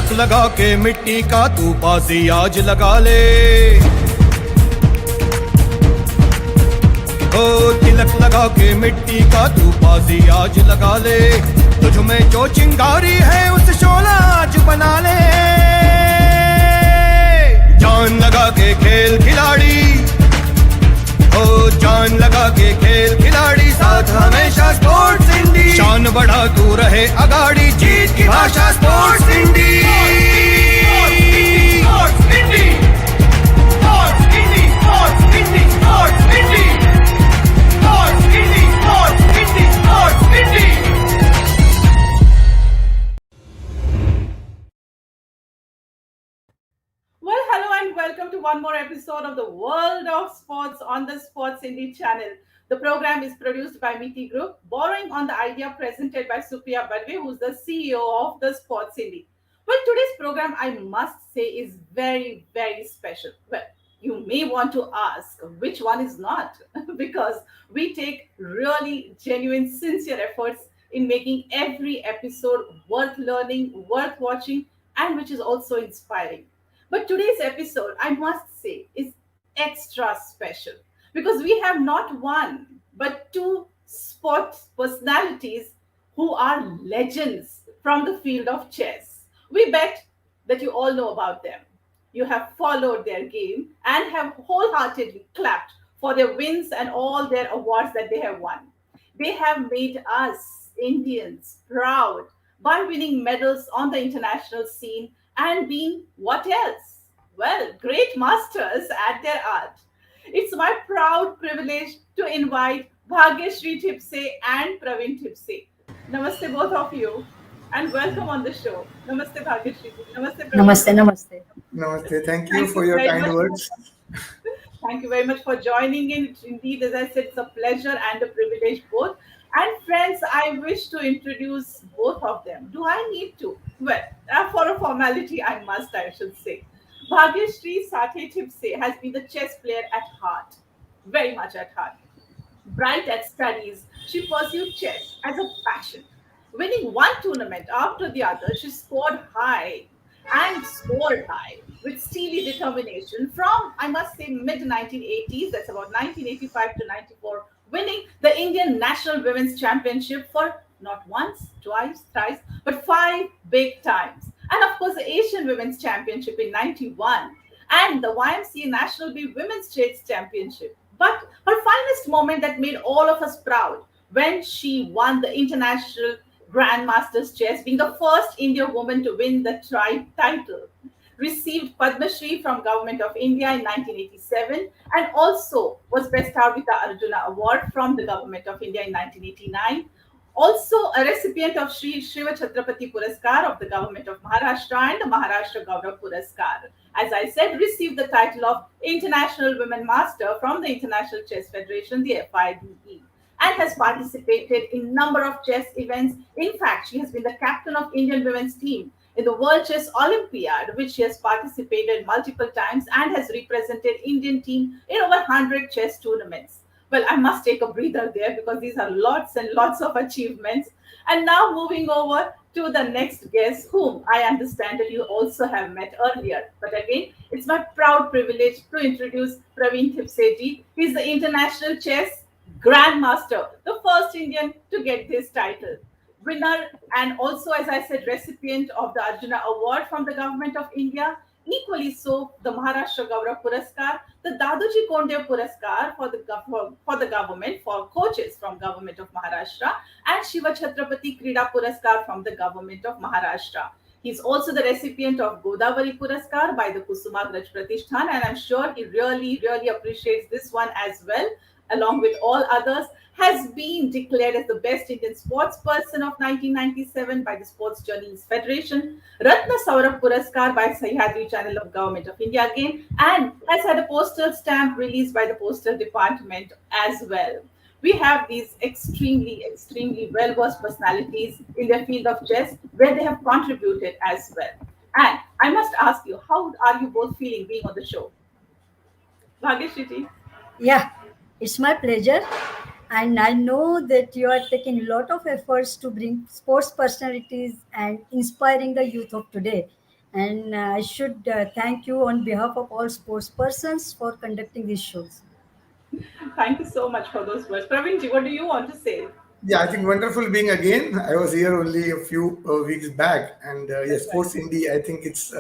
तिलक लगा के मिट्टी का तू बाजी आज लगा ले, ओ तिलक लगा के मिट्टी का तू बाजी आज लगा ले, तुझ में जो चिंगारी है उस शोला आज बना ले। जान लगा के खेल खिलाड़ी, ओ जान लगा के खेल खिलाड़ी, साथ हमेशा स्पोर्ट्स इंडी, शान बढ़ा तू रहे अगाड़ी, जीत की भाषा स्पोर्ट्स इंडी। Well, hello and welcome to one more episode of the World of Sports on the Sports Indie channel. The program is produced by Meeti Group, borrowing on the idea presented by Supriya Badwe, who's the CEO of the Sports Indie. Well, today's program, I must say, is very, very special. Well, you may want to ask which one is not, because we take really genuine, sincere efforts in making every episode worth learning, worth watching, and which is also inspiring. But today's episode, I must say, is extra special because we have not one but two sports personalities who are legends from the field of chess. We bet that you all know about them. You have followed their game and have wholeheartedly clapped for their wins and all their awards that they have won. They have made us Indians proud by winning medals on the international scene and being what else? Well, great masters at their art. It's my proud privilege to invite Bhagyashree Thipse and Praveen Thipse. Namaste, both of you, and welcome on the show. Namaste, Bhagyashree. Namaste, Praveen. Namaste, namaste. Namaste. Thank you Thank for you your very kind much. words. Thank you very much for joining in. Indeed, as I said, it's a pleasure and a privilege both. And friends, I wish to introduce both of them. Do I need to? Well, for a formality, I should say. Bhagyashree Sathe Thipse has been the chess player at heart, very much at heart. Bright at studies, she pursued chess as a passion. Winning one tournament after the other, she scored high and scored high with steely determination from, I must say, mid 1980s, that's about 1985 to 94, winning the Indian National Women's Championship for not once, twice, thrice, but five big times. And of course, the Asian Women's Championship in 91 and the YMCA National B Women's States Championship. But her finest moment that made all of us proud when she won the International Grandmasters Chess, being the first Indian woman to win the title, received Padma Shri from Government of India in 1987, and also was bestowed with the Arjuna Award from the Government of India in 1989. Also a recipient of Shri Shiva Chhatrapati Puraskar of the Government of Maharashtra and the Maharashtra Gaurav Puraskar. As I said, received the title of International Women Master from the International Chess Federation, the FIDE, and has participated in number of chess events. In fact, she has been the captain of Indian women's team in the World Chess Olympiad, which she has participated multiple times and has represented Indian team in over 100 chess tournaments. Well, I must take a breather there because these are lots and lots of achievements. And now moving over to the next guest, whom I understand that you also have met earlier. But again, it's my proud privilege to introduce Praveen Thipse. He's the International Chess Grandmaster, the first Indian to get this title. Winner and also, as I said, recipient of the Arjuna Award from the Government of India. Equally so, the Maharashtra Gaurav Puraskar, the Dadoji Konde Puraskar for the government, for coaches from Government of Maharashtra, and Shiva Chhatrapati Krida Puraskar from the Government of Maharashtra. He's also the recipient of Godavari Puraskar by the Kusumagraj Pratishthan, and I'm sure he really, really appreciates this one as well, along with all others. Has been declared as the best Indian sports person of 1997 by the Sports Journalists Federation, Ratna Saurabh Puraskar by Sahyadri Channel of Government of India again, and has had a postal stamp released by the Postal Department as well. We have these extremely, extremely well-versed personalities in their field of chess where they have contributed as well. And I must ask you, how are you both feeling being on the show? Bhagyashree? Yeah, it's my pleasure. And I know that you are taking a lot of efforts to bring sports personalities and inspiring the youth of today. And I should thank you on behalf of all sports persons for conducting these shows. Thank you so much for those words. Pravinji, what do you want to say? Yeah, I think wonderful being again. I was here only a few weeks back, and That's yes, Sports Indie. I think it's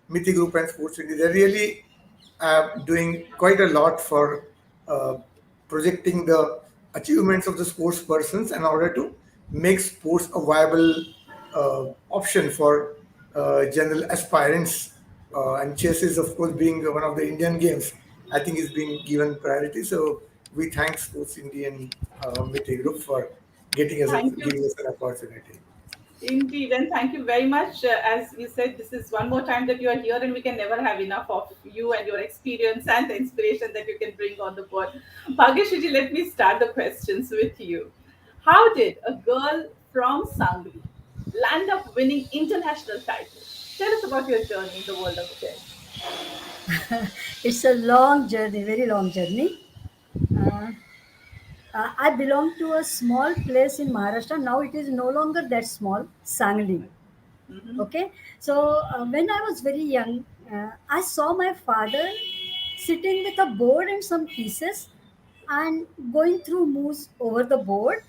Mithi Group and Sports Indie. They're really doing quite a lot for uh, projecting the achievements of the sports persons in order to make sports a viable option for general aspirants. And chess is, of course, being one of the Indian games. I think is being given priority. So we thank Sports Indian Mithi Group for Thank you. giving us an opportunity. Indeed, and thank you very much. As you said, this is one more time that you are here, and we can never have enough of you and your experience and the inspiration that you can bring on the board. Bhagyashiji, let me start the questions with you. How did a girl from Sangli land up winning international titles? Tell us about your journey in the world of chess. It's a long journey, very long journey. Uh, I belong to a small place in Maharashtra. Now it is no longer that small, Sangli. Hmm. Okay, so when I was very young, I saw my father sitting with a board and some pieces and going through moves over the board.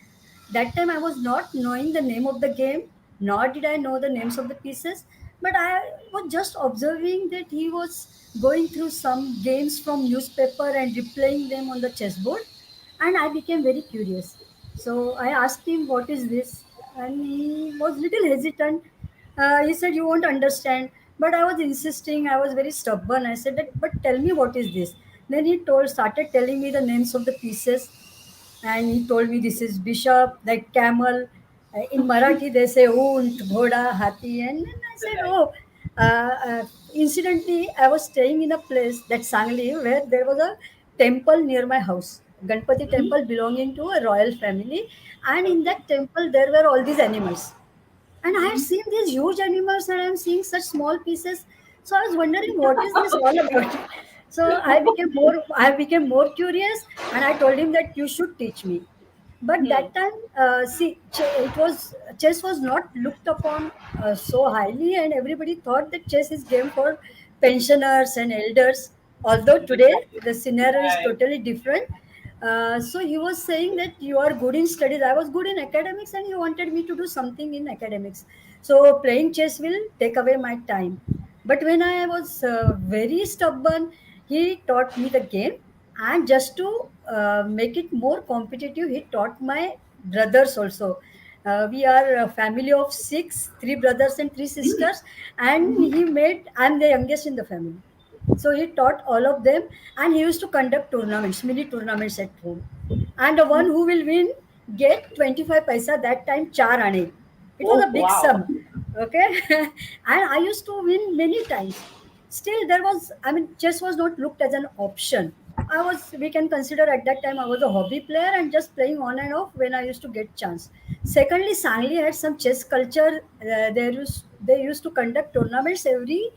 That time I was not knowing the name of the game, nor did I know the names of the pieces, but I was just observing that he was going through some games from newspaper and replaying them on the chessboard, and I became very curious. So I asked him, "What is this?" And he was little hesitant. He said, "You won't understand." But I was insisting. I was very stubborn. I said that, "But tell me what is this?" Then he started telling me the names of the pieces, and he told me this is bishop, like camel. In Marathi, they say unt, ghoda, hathi, and then I said, Right. "Oh." Incidentally, I was staying in a place that Sangli where there was a temple near my house, Ganpati Hmm. temple belonging to a royal family, and in Okay. that temple there were all these animals. And I had Hmm. seen these huge animals and I'm seeing such small pieces. So I was wondering what is this all Okay. about. So I became more curious, and I told him that you should teach me. But Hmm. that time, see, chess was not looked upon so highly, and everybody thought that chess is game for pensioners and elders. Although today Exactly. the scenario is Right. totally different. So he was saying that you are good in studies. I was good in academics, and he wanted me to do something in academics. So playing chess will take away my time. But when I was very stubborn, he taught me the game, and just to make it more competitive, he taught my brothers also. We are a family of six, three brothers and three sisters, and he made. I'm the youngest in the family, so he taught all of them, and he used to conduct tournaments, mini tournaments at home. And the one who will win get 25 paisa that time, char ane. It was Oh, a big wow. sum. Okay. And I used to win many times. Still, chess was not looked as an option. We can consider at that time I was a hobby player and just playing on and off when I used to get chance. Secondly, Sangli had some chess culture. They used to conduct tournaments every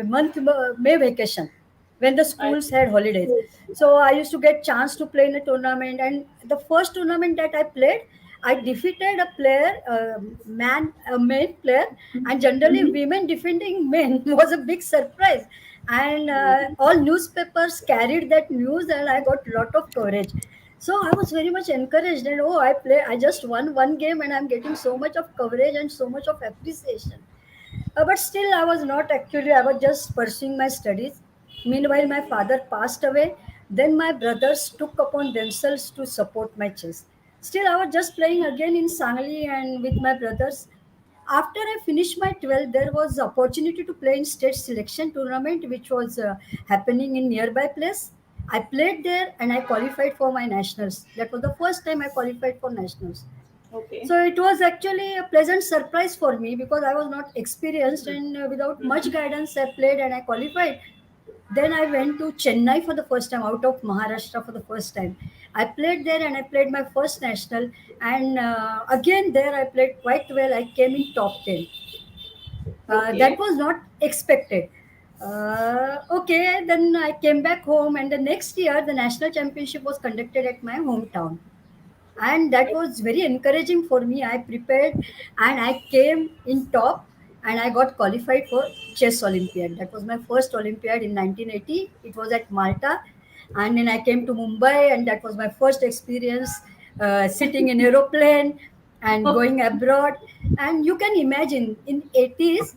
month May vacation when the I schools see. had holidays. So I used to get chance to play in a tournament, and the first tournament that I played, I defeated a player, a male player, and generally women defeating men was a big surprise. And all newspapers carried that news, and I got lot of coverage. So I was very much encouraged, and oh, I just won one game, and I'm getting so much of coverage and so much of appreciation. But still, I was not actually, I was just pursuing my studies. Meanwhile, my father passed away. Then my brothers took upon themselves to support my chess. Still, I was just playing again in Sangli and with my brothers. After I finished my 12th, there was opportunity to play in state selection tournament, which was happening in nearby place. I played there and I qualified for my nationals. That was the first time I qualified for nationals. Okay. So it was actually a pleasant surprise for me because I was not experienced, and without much guidance, I played and I qualified. Then I went to Chennai for the first time, out of Maharashtra for the first time. I played there and I played my first national, and again there I played quite well. I came in top 10. That Okay. was not expected. Okay, then I came back home, and the next year the national championship was conducted at my hometown, and that was very encouraging for me. I prepared and I came in top. and I got qualified for chess Olympiad. That was my first Olympiad in 1980. It was at Malta, and then I came to Mumbai, and that was my first experience sitting in aeroplane and going abroad. And you can imagine in 80s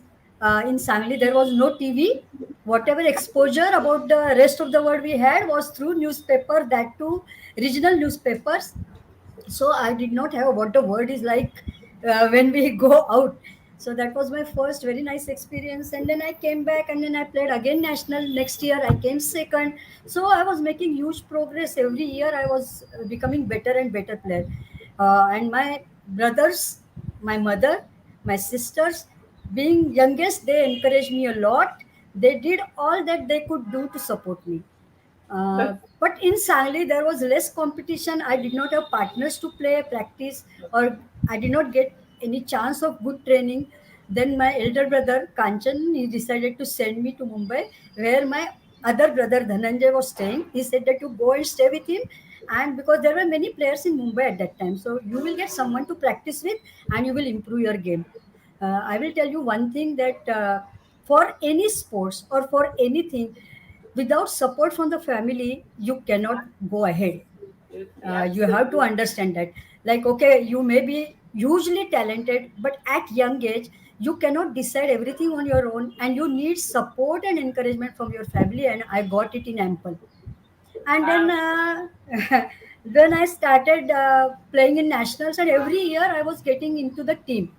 in Sangli there was no TV. Whatever exposure about the rest of the world we had was through newspaper, that too regional newspapers. So I did not have what the word is like when we go out. So that was my first very nice experience, and then I came back, and then I played again national. Next year I came second. So I was making huge progress every year. I was becoming better and better player. And my brothers, my mother, my sisters, being youngest, they encouraged me a lot. They did all that they could do to support me. But in Sangli, there was less competition. I did not have partners to play, practice, or I did not get any chance of good training. Then my elder brother Kanchan, he decided to send me to Mumbai, where my other brother Dhananjay was staying. He said that you go and stay with him, and because there were many players in Mumbai at that time, so you will get someone to practice with, and you will improve your game. I will tell you one thing that for any sports or for anything, without support from the family, you cannot go ahead. You have to understand that. Like, okay, you may be hugely talented, but at young age, you cannot decide everything on your own, and you need support and encouragement from your family. And I got it in ample. And then when I started playing in nationals, and every year I was getting into the team.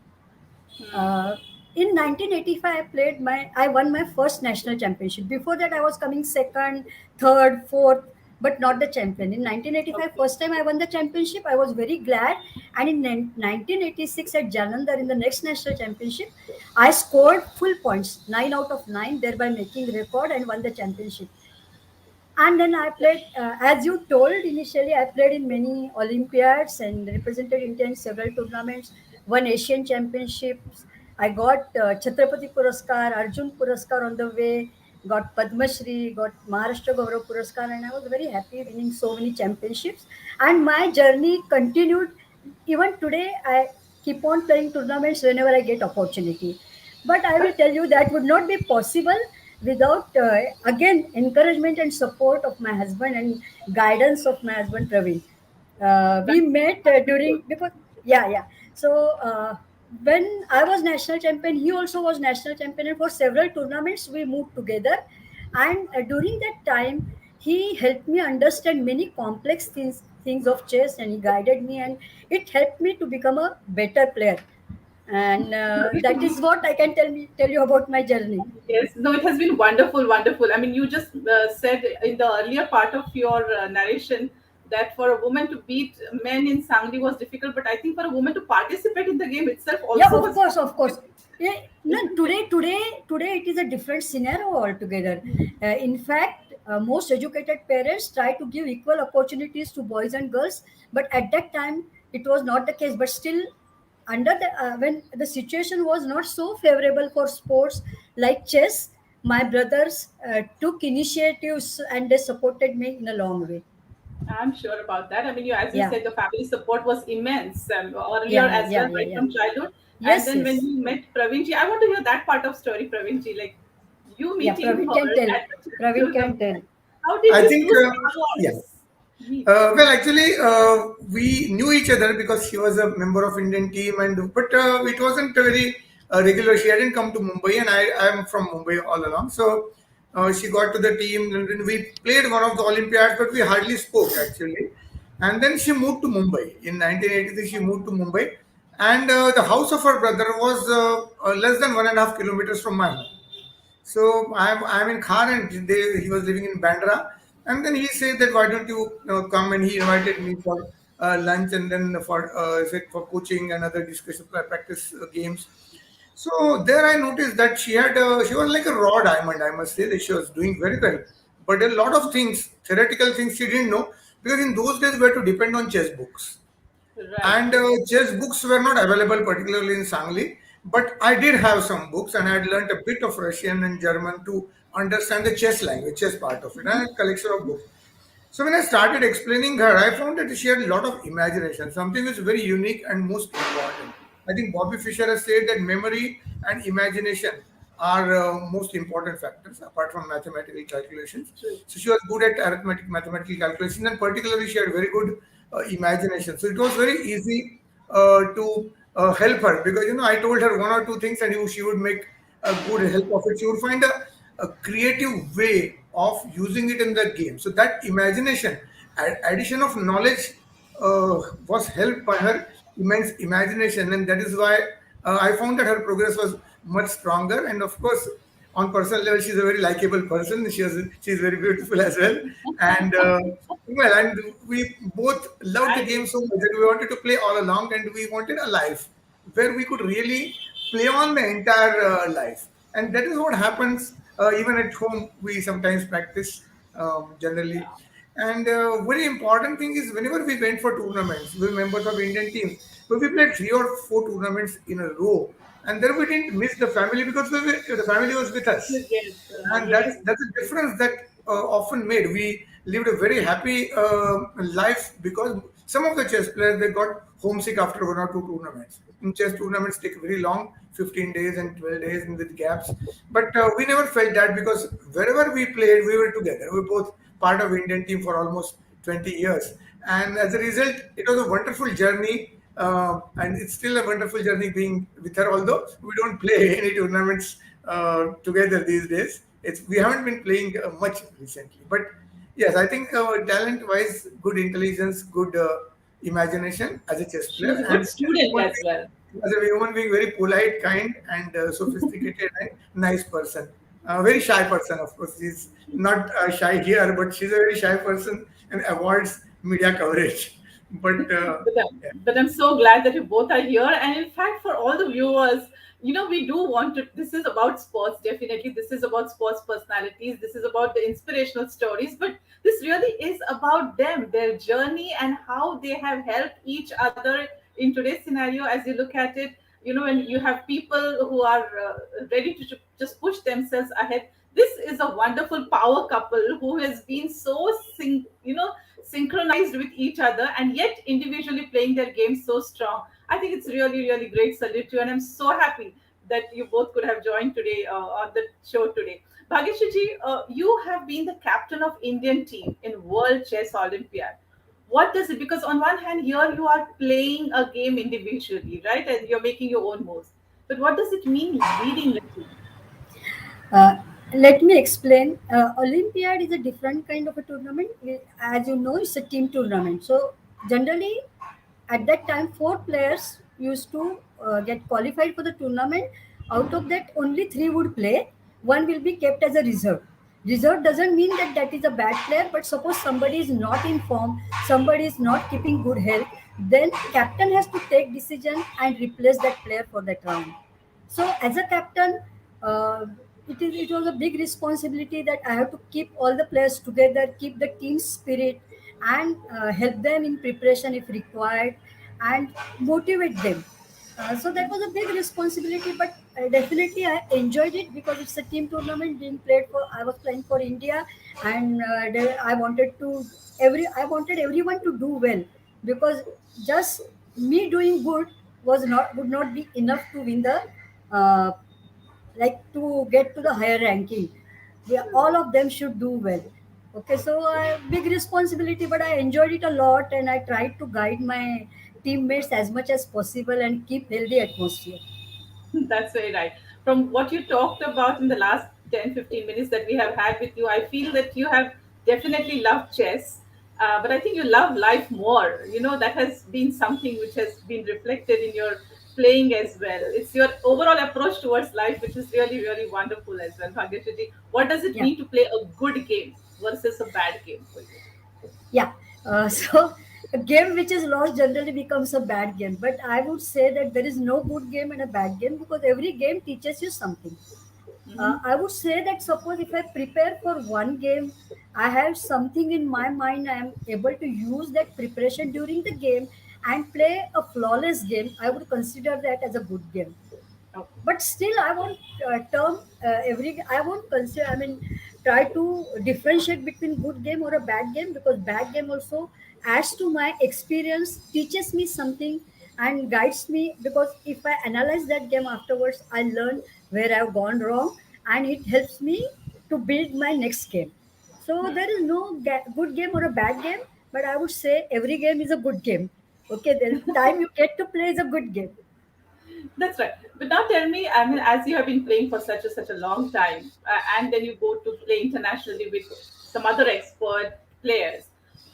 uh, in 1985, I won my first national championship. Before that, I was coming second, third, fourth, but not the champion. In 1985, Okay. first time I won the championship, I was very glad. And in 1986 at Jalandhar, in the next national championship, I scored full points, 9 out of 9, thereby making record and won the championship. And then I played, as you told initially, I played in many Olympiads and represented India in several tournaments, won Asian Championships. I got Chhatrapati Puraskar, Arjun Puraskar on the way, got Padma Shri, got Maharashtra Gaurav Puraskar, and I was very happy winning so many championships. And my journey continued. Even today, I keep on playing tournaments whenever I get opportunity. But I will tell you that would not be possible without again encouragement and support of my husband and guidance of my husband Praveen. We met during because yeah. So when I was national champion, he also was national champion, and for several tournaments we moved together. And during that time, he helped me understand many complex things of chess, and he guided me, and it helped me to become a better player. And that is what I can tell you about my journey. Yes, no, it has been wonderful, wonderful. I mean, you just said in the earlier part of your narration that for a woman to beat men in Sangli was difficult, but I think for a woman to participate in the game itself Yeah, also of was course, of course. Yeah, no, today it is a different scenario altogether. In fact, most educated parents try to give equal opportunities to boys and girls, but at that time it was not the case. But still, under the when the situation was not so favorable for sports like chess, my brothers took initiatives and they supported me in a long way. I'm sure about that. I mean, as you Yeah, said, the family support was immense earlier as well, right yeah. from childhood. And Yes, then when yes. you met Pravinji, I want to hear that part of story, Pravinji. Like you Yeah, meeting Praveen her can tell. at the chess Praveen can tournament. tell. How did I these think, two yeah. stars meet? Well, actually, we knew each other because she was a member of Indian team, and but it wasn't very regular. She hadn't come to Mumbai, and I am from Mumbai all along. So she got to the team, and then we played one of the Olympiads, but we hardly spoke actually. And then she moved to Mumbai in 1983. She moved to Mumbai, and the house of her brother was less than 1.5 kilometers from my home. So I'm in Khan, and he was living in Bandra. And then he said that why don't you, come, and he invited me for lunch, and then for said for coaching and other discussion practice games. So there I noticed that she was like a raw diamond. I must say that she was doing very well, but a lot of things, theoretical things, she didn't know, because in those days we had to depend on chess books, Right. and chess books were not available, particularly in Sangli. But I did have some books, and I had learned a bit of Russian and German to understand the chess language, chess part of it, and a collection of books. So when I started explaining her, I found that she had a lot of imagination, something which is very unique and most important. I think Bobby Fischer has said that memory and imagination are most important factors apart from mathematical calculations. True. So she was good at arithmetic, mathematical calculations, and particularly she had very good imagination. So it was very easy to help her, because I told her one or two things and she would make a good help of it. She would find a creative way of using it in the game. So that imagination, addition of knowledge, was helped by her immense imagination, and that is why I found that her progress was much stronger. And of course, on personal level, she's a very likable person. She's very beautiful as well, and and we both loved the game so much that we wanted to play all along, and we wanted a life where we could really play on the entire life. And that is what happens even at home. We sometimes practice generally. And very important thing is, whenever we went for tournaments, we were members of Indian team, but we played 3 or 4 tournaments in a row, and then we didn't miss the family because the family was with us, Yes, and yes. that's a difference that often made. We lived a very happy life, because some of the chess players, they got homesick after 1 or 2 tournaments. And chess tournaments take very long, 15 days and 12 days and with gaps. But we never felt that, because wherever we played, we were together. We were both part of Indian team for almost 20 years. And as a result, it was a wonderful journey. And it's still a wonderful journey being with her, although we don't play any tournaments together these days. We haven't been playing much recently. But yes, I think talent wise, good intelligence, good imagination as a chess She was player, a and good student as well. as a human being, very polite, kind, and sophisticated and nice person. Very shy person, of course. She's not shy here, but she's a very shy person and avoids media coverage. But But I'm so glad that you both are here. And in fact, for all the viewers, we do want to. This is about sports, definitely. This is about sports personalities. This is about the inspirational stories. But this really is about them, their journey, and how they have helped each other in today's scenario. As you look at it, when you have people who are ready to just push themselves ahead. This is a wonderful power couple who has been so synchronized with each other and yet individually playing their game so strong. I think it's really, really great. Salute to you. And I'm so happy that you both could have joined today on the show today. Bhagyashree, you have been the captain of Indian team in World Chess Olympiad. What does it, because on one hand, here you are playing a game individually, right? And you're making your own moves. But what does it mean leading a team? Uh, Let me explain. Olympiad is a different kind of a tournament. As you know, it's a team tournament. So generally, at that time, 4 players used to get qualified for the tournament. Out of that, only 3 would play. One will be kept as a reserve. Reserve doesn't mean that that is a bad player, but suppose somebody is not in form, somebody is not keeping good health, then captain has to take decision and replace that player for that round. So as a captain, uh, it was a big responsibility that I have to keep all the players together, keep the team spirit, and help them in preparation if required, and motivate them. So that was a big responsibility, but definitely I enjoyed it because it's a team tournament being played for. I was playing for India, and I wanted everyone to do well, because just me doing good would not be enough to win the uh, to get to the higher ranking. All of them should do well. Okay, so big responsibility, but I enjoyed it a lot, and I tried to guide my teammates as much as possible and keep healthy atmosphere. That's very right. From what you talked about in the last 10-15 minutes that we have had with you, I feel that you have definitely loved chess, but I think you love life more. That has been something which has been reflected in your playing as well. It's your overall approach towards life, which is really, really wonderful as well. Bhagyashree, what does it Yeah. mean to play a good game versus a bad game for you? Yeah. So a game which is lost generally becomes a bad game. But I would say that there is no good game and a bad game, because every game teaches you something. Hmm. I would say that suppose if I prepare for one game, I have something in my mind, I am able to use that preparation during the game and play a flawless game, I would consider that as a good game. Okay. But still I won't term every I won't consider, I mean, try to differentiate between good game or a bad game, because bad game also adds to my experience, teaches me something, and guides me, because if I analyze that game afterwards, I learn where I've gone wrong, and it helps me to build my next game. So there is no good game or a bad game, but I would say every game is a good game. Okay, the time you get to play is a good game. That's right. But now tell me, I mean, as you have been playing for such a long time, and then you go to play internationally with some other expert players,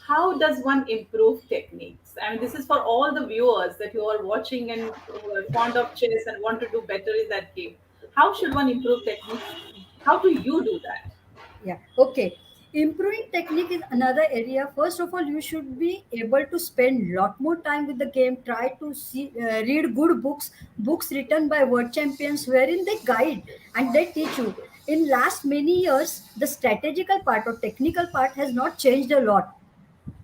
how does one improve techniques? I mean, this is for all the viewers that you are watching and who are fond of chess and want to do better in that game. How should one improve techniques? How do you do that? Yeah. Okay. Improving technique is another area. First of all, you should be able to spend lot more time with the game. Try to read good books, books written by world champions, wherein they guide and they teach you. In last many years, the strategical part or technical part has not changed a lot.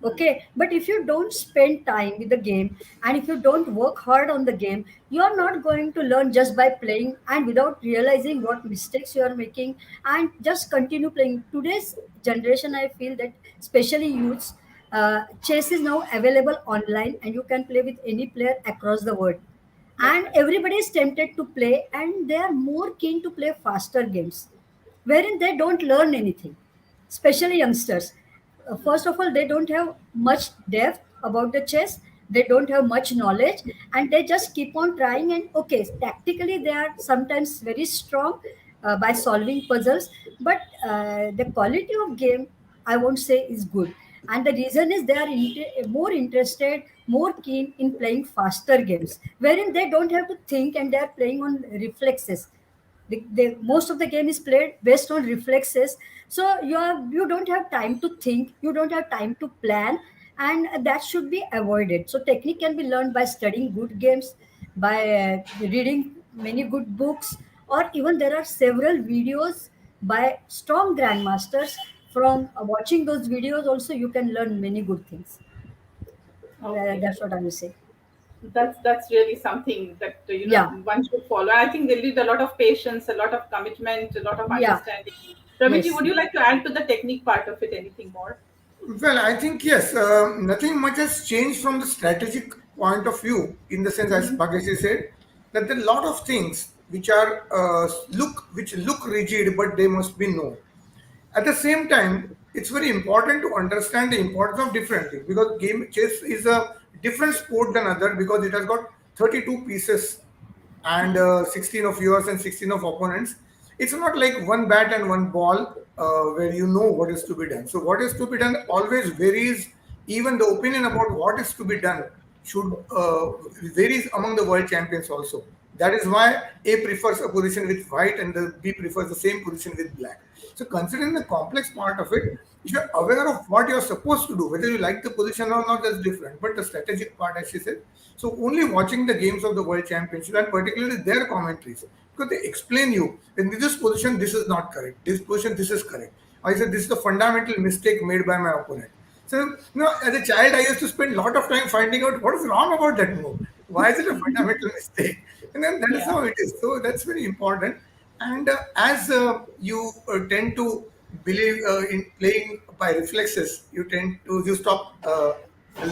Okay, but if you don't spend time with the game, and if you don't work hard on the game, you are not going to learn just by playing and without realizing what mistakes you are making, and just continue playing. Today's generation, I feel that especially youths, chess is now available online and you can play with any player across the world, That's and right. everybody is tempted to play, and they are more keen to play faster games wherein they don't learn anything, especially youngsters. First of all, they don't have much depth about the chess, they don't have much knowledge, and they just keep on trying. And okay, tactically they are sometimes very strong by solving puzzles, but the quality of game, I won't say is good. And the reason is they are more interested, more keen in playing faster games wherein they don't have to think and they are playing on reflexes. Most of the game is played based on reflexes, so you don't have time to think, you don't have time to plan, and that should be avoided. So technique can be learned by studying good games, by reading many good books, or even there are several videos by strong grandmasters. From watching those videos also you can learn many good things. Okay. That's what I will say. That's really something that Yeah. one should follow. I think they need a lot of patience, a lot of commitment, a lot of Yeah. understanding. Ramiji, Yes. would you like to add to the technique part of it anything more? Well, I think yes, nothing much has changed from the strategic point of view, in the sense, as Bhagesh said, that there are a lot of things which are which look rigid, but they must be known. At the same time, it's very important to understand the importance of different things, because game chess is a different sport than other, because it has got 32 pieces and 16 of yours and 16 of opponents. It's not like one bat and one ball where you know what is to be done. So what is to be done always varies. Even the opinion about what is to be done should varies among the world champions also. That is why A prefers a position with white and the B prefers the same position with black. So considering the complex part of it, if you're aware of what you're supposed to do, whether you like the position or not, that's different. But the strategic part, as she said, so only watching the games of the World Championship and particularly their commentaries, because they explain you in this position this is not correct, this position this is correct. I said this is the fundamental mistake made by my opponent. So as a child, I used to spend a lot of time finding out what is wrong about that move. Why is it a fundamental mistake? And then that is Yeah. how it is. So that's very important. And as you tend to believe in playing by reflexes, you stop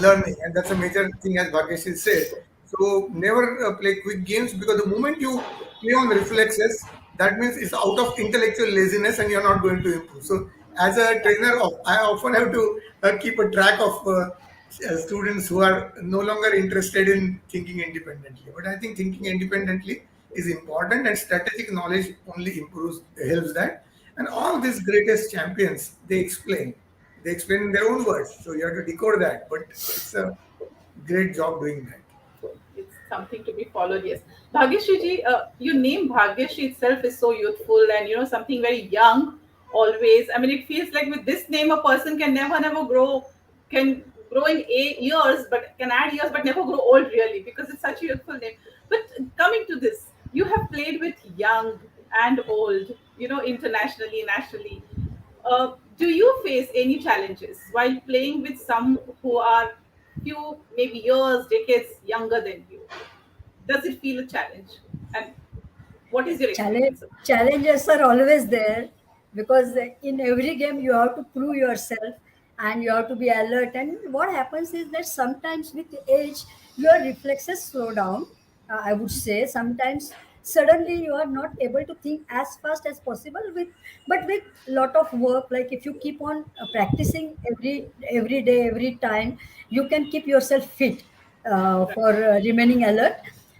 learning, and that's a major thing, as Bhagesh said. So never play quick games, because the moment you play on reflexes, that means it's out of intellectual laziness, and you're not going to improve. So as a trainer, I often have to keep a track of students who are no longer interested in thinking independently. But I think thinking independently is important, and strategic knowledge only improves, helps that. And all these greatest champions, they explain in their own words. So you have to decode that. But it's a great job doing that. It's something to be followed. Yes, Bhagyashri ji, your name Bhagyashri itself is so youthful and something very young. Always, I mean, it feels like with this name, a person can never grow, can grow in years, but can add years, but never grow old really, because it's such a youthful name. But coming to this, you have played with young and old, internationally, nationally. Do you face any challenges while playing with some who are few, maybe years, decades younger than you? Does it feel a challenge? And what is your experience of it? Challenges are always there, because in every game you have to prove yourself and you have to be alert. And what happens is that sometimes with age your reflexes slow down. I would say sometimes suddenly you are not able to think as fast as possible but with lot of work, like if you keep on practicing every day, every time, you can keep yourself fit Right. for remaining alert.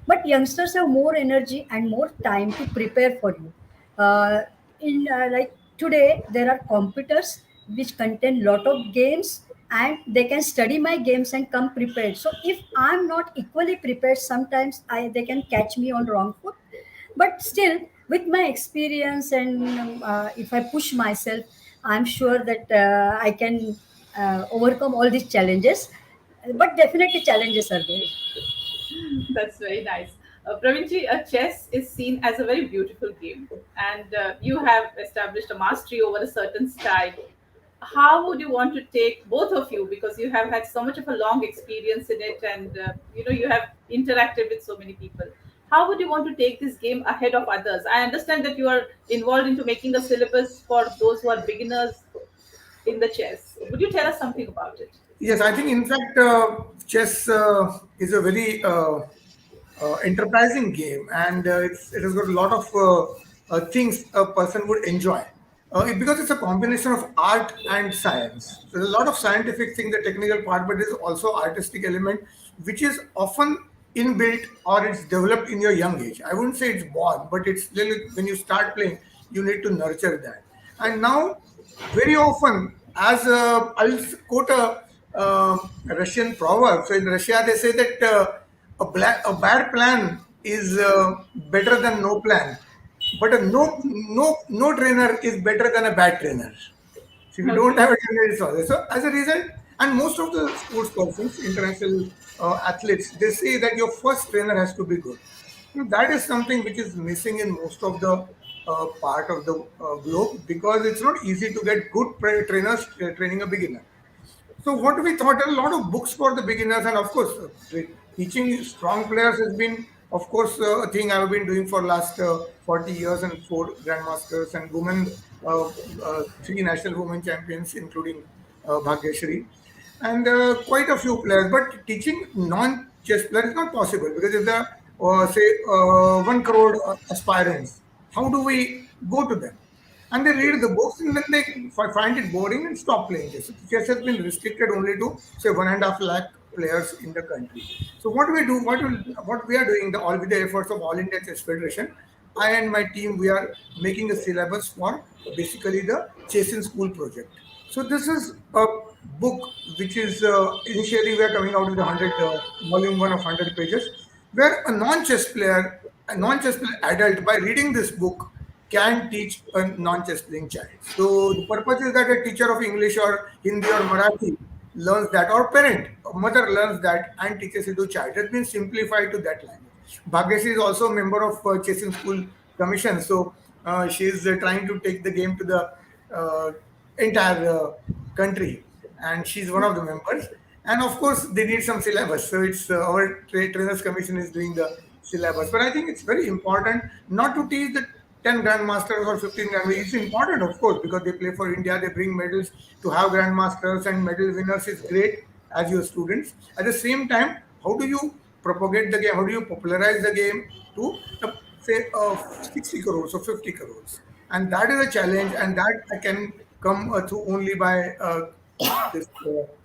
But youngsters have more energy and more time to prepare for you. In Like today there are computers which contain lot of games, and they can study my games and come prepared. So if I'm not equally prepared, sometimes they can catch me on wrong foot. But still, with my experience and if I push myself, I'm sure that I can overcome all these challenges. But definitely challenges are there. That's very nice. Pravinji, chess is seen as a very beautiful game, and you have established a mastery over a certain style. How would you want to take both of you, because you have had so much of a long experience in it, and you have interacted with so many people? How would you want to take this game ahead of others? I understand that you are involved into making a syllabus for those who are beginners in the chess. Would you tell us something about it? Yes, I think in fact chess is a very enterprising game, and it has got a lot of things a person would enjoy. Because it's a combination of art and science. So there's a lot of scientific thing, the technical part, but there's also artistic element, which is often inbuilt or it's developed in your young age. I wouldn't say it's born, but it's really when you start playing, you need to nurture that. And now, very often, as I'll quote Russian proverb. So in Russia, they say that a bad plan is better than no plan, but a no trainer is better than a bad trainer. So if you don't Okay. have a trainer, it's all. So as a result, and most of the sports persons, international athletes, they say that your first trainer has to be good. That is something which is missing in most of the part of the globe, because it's not easy to get good trainers training a beginner. So what we thought, a lot of books for the beginners, and of course, teaching strong players has been, of course, a thing I've been doing for last 40 years, and four grandmasters and women, three national women champions, including Bhagyashri, and quite a few players. But teaching non-chess players is not possible, because if there are, say, 1 crore aspirants, how do we go to them? And they read the books, and then they find it boring and stop playing chess. Chess has been restricted only to say 1.5 lakh players in the country. So what we do, what we are doing, the all with the efforts of All India Chess Federation, I and my team, we are making a syllabus for basically the Chess in School project. So this is a book which is initially we are coming out with 100 volume 1 of 100 pages, where a non-chess player adult, by reading this book, can teach a non-chess playing child. So the purpose is that a teacher of English or Hindi or Marathi learns that, or parent, or mother learns that and teaches it to child. It's been simplified to that language. Bhagyasri is also a member of Chess in School Commission, so she is trying to take the game to the uh, entire country, and she's one of the members. And of course, they need some syllabus, so it's our trainers commission is doing the syllabus. But I think it's very important not to teach the 10 grandmasters or 15 grandmasters. It's important, of course, because they play for India, they bring medals. To have grandmasters and medal winners is great as your students. At the same time, how do you propagate the game? How do you popularize the game to, say, 60 crores or 50 crores? And that is a challenge, and that can come through only by this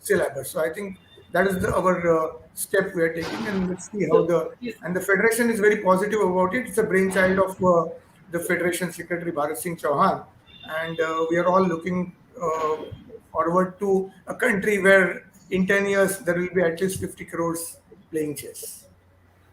syllabus. So I think that is our step we are taking, and let's see how So, the, yes. and the federation is very positive about it. It's a brainchild of the federation secretary Bharat Singh Chauhan, and we are all looking forward to a country where in 10 years there will be at least 50 crores playing chess.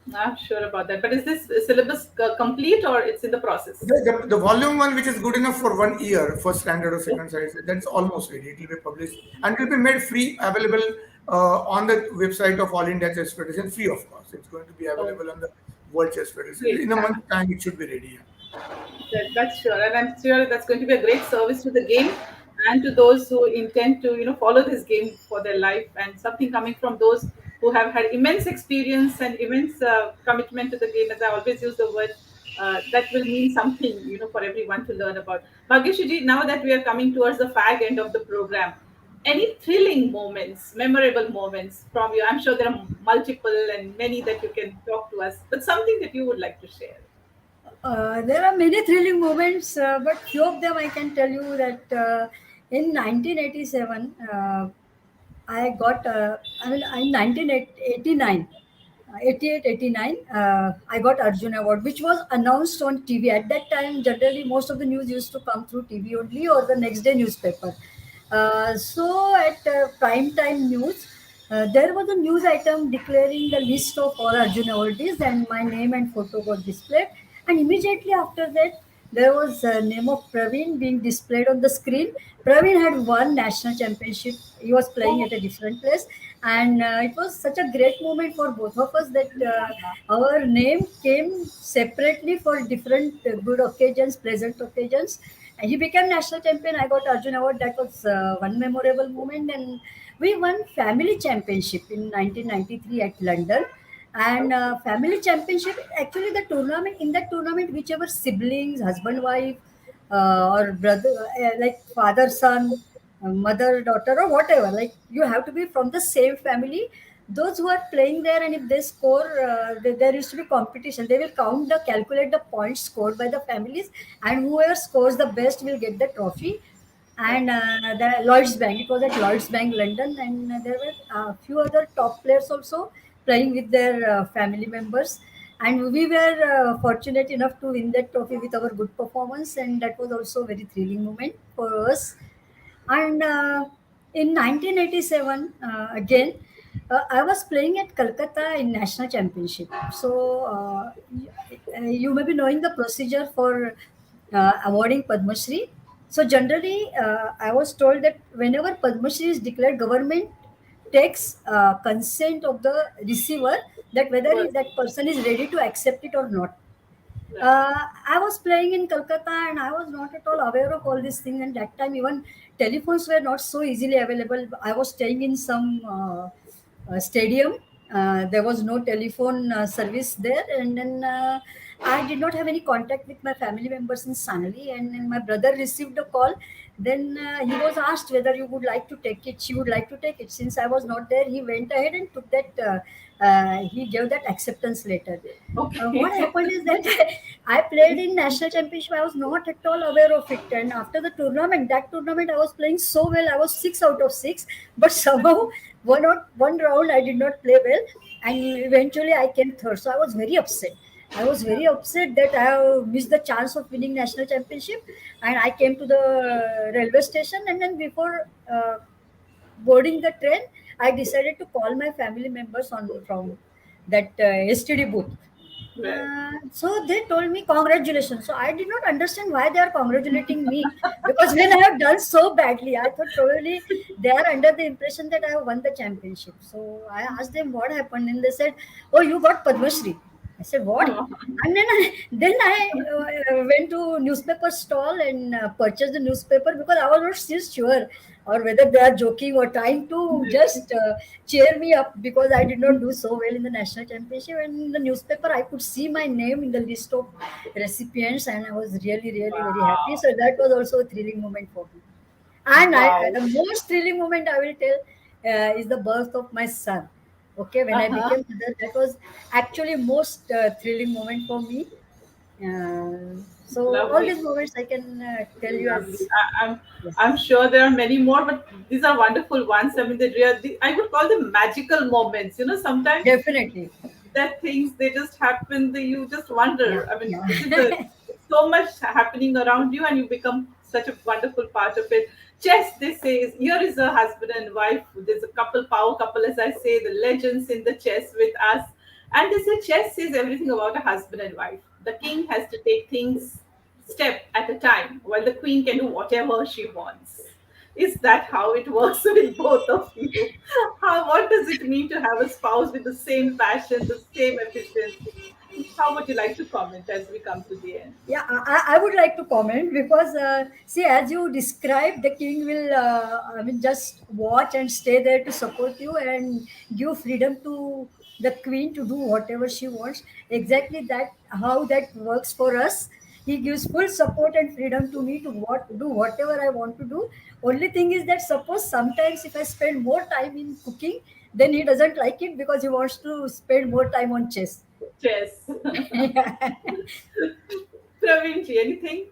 Not sure about that. But is this syllabus complete, or it's in the process? The volume 1, which is good enough for 1 year, first standard or second standard, that's almost ready. It will be published and it will be made free, available on the website of All India Chess Federation, free of cost. It's going to be Oh, available on the World Chess Federation. great. In a month's time, it should be ready. That's sure, and I'm sure that's going to be a great service to the game and to those who intend to, follow this game for their life. And something coming from those who have had immense experience and immense commitment to the game, as I always use the word, that will mean something, for everyone to learn about. Bhagyashiji, now that we are coming towards the fag end of the program, any thrilling moments, memorable moments from you? I'm sure there are multiple and many that you can talk to us, but something that you would like to share. There are many thrilling moments, but few of them I can tell you that in 1987, I got, in 1989, 88, 89, I got Arjun Award, which was announced on TV. At that time, generally, most of the news used to come through TV only or the next day newspaper. So at prime time news, there was a news item declaring the list of all Arjun awardees, and my name and photo got displayed. And immediately after that, there was a name of Praveen being displayed on the screen. Praveen had won national championship. He was playing Oh, at a different place, and it was such a great moment for both of us that our name came separately for different good occasions, pleasant occasions. And he became national champion. I got Arjun Award. That was one memorable moment, and we won family championship in 1993 at London. And family championship, actually, the tournament, in that tournament, whichever siblings, husband, wife, or brother, like father, son, mother, daughter, or whatever, like you have to be from the same family. Those who are playing there, and if they score, there used to be competition. They will calculate the points scored by the families, and whoever scores the best will get the trophy. And the Lloyd's Bank, it was at Lloyd's Bank, London, and there were a few other top players also playing with their family members. And we were fortunate enough to win that trophy with our good performance, and that was also a very thrilling moment for us. And in 1987, again, I was playing at Calcutta in national championship. So you may be knowing the procedure for awarding Padma Shri. So generally, I was told that whenever Padma Shri is declared, government takes consent of the receiver that whether well, that person is ready to accept it or not. right. I was playing in Kolkata and I was not at all aware of all these things. And that time, even telephones were not so easily available. I was staying in some stadium. There was no telephone service there. And then I did not have any contact with my family members in Sanali. And then my brother received a call. Then he was asked whether you would like to take it. She would like to take it. Since I was not there, he went ahead and took that. He gave that acceptance letter. What Okay. happened is that I played in national championship. I was not at all aware of it, and after the tournament, that tournament, I was playing so well. I was 6 out of 6, but somehow one round I did not play well, and eventually I came third. So I was very upset. I was very upset that I have missed the chance of winning national championship, and I came to the railway station, and then before boarding the train, I decided to call my family members on from that STD booth. Right. So they told me congratulations. So I did not understand why they are congratulating me because when I have done so badly, I thought probably they are under the impression that I have won the championship. So I asked them what happened, and they said, "Oh, you got Padma Shri." I said, "What?" Oh, And then I went to newspaper stall and purchased the newspaper because I was not still sure or whether they are joking or trying to just cheer me up because I did not do so well in the national championship. And in the newspaper, I could see my name in the list of recipients, and I was really, really very happy. wow. So that was also a thrilling moment for me. And Wow. the most thrilling moment I will tell is the birth of my son. Okay, when I Uh-huh. became mother, that was actually most thrilling moment for me. So all Lovely. these moments I can tell you Lovely. as I'm yes, sure there are many more, but these are wonderful ones. I mean, I would call them magical moments. Sometimes definitely, that things they just happen. You just yeah, wonder. I mean, yeah. because so much happening around you, and you become such a wonderful part of it. Chess, they say, here is a husband and wife. There's a couple, power couple, as I say, the legends in the chess with us. And they say chess says everything about a husband and wife. The king has to take things step at a time, while the queen can do whatever she wants. Is that how it works with both of you? What does it mean to have a spouse with the same passion, the same efficiency? How would you like to comment as we come to the end? Yeah, I would like to comment because see, as you described, the king will, I mean, just watch and stay there to support you and give freedom to the queen to do whatever she wants. Exactly that how that works for us. He gives full support and freedom to me to do whatever I want to do. Only thing is that suppose sometimes if I spend more time in cooking, then he doesn't like it because he wants to spend more time on chess. Chess. Praveerji, anything?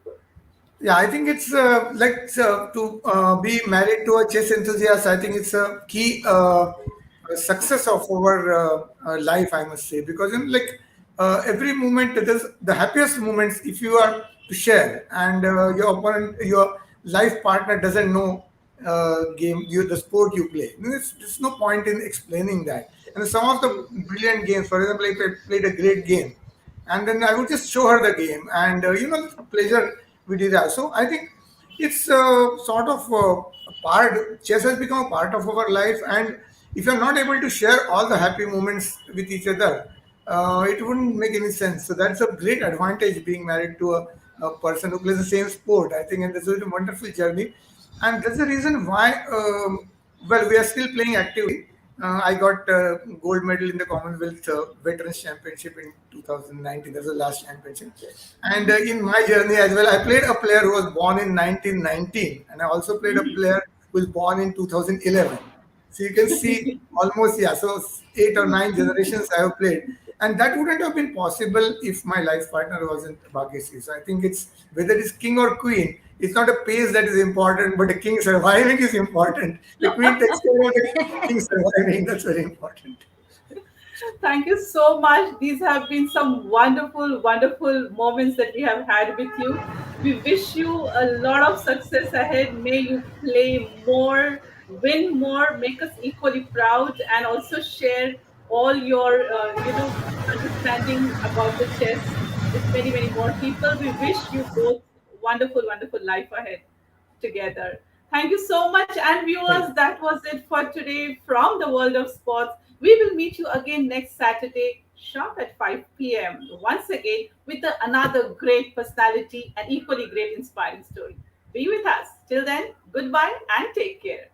Yeah, I think it's like to be married to a chess enthusiast. I think it's a key success of our life, I must say, because like every moment, it is the happiest moments if you are to share, and your opponent, your life partner doesn't know the sport you play. There's no point in explaining that. And some of the brilliant games, for example, if I played a great game, and then I would just show her the game, and the pleasure we did that. So I think it's sort of a part. Chess has become a part of our life, and if you're not able to share all the happy moments with each other, it wouldn't make any sense. So that's a great advantage being married to a person who plays the same sport. I think, and this is a wonderful journey, and that's the reason why. Well, we are still playing actively. I got gold medal in the Commonwealth Veterans Championship in 2019. That's the last championship. And in my journey as well, I played a player who was born in 1919, and I also played a player who was born in 2011. So you can see almost, yeah, so 8 or 9 generations I have played. And that wouldn't have been possible if my life partner wasn't Bhagyasri. So I think it's whether it's king or queen, it's not a pace that is important, but the king surviving is important. The queen takes care of the king surviving. That's very important. Thank you so much. These have been some wonderful, wonderful moments that we have had with you. We wish you a lot of success ahead. May you play more, win more, make us equally proud, and also share all your, understanding about the chess with many, many more people. We wish you both wonderful, wonderful life ahead together. Thank you so much. And Thank viewers, that was it for today from the world of sports. We will meet you again next Saturday, sharp at 5 p.m. Once again with another great personality and equally great inspiring story. Be with us. Till then, goodbye and take care.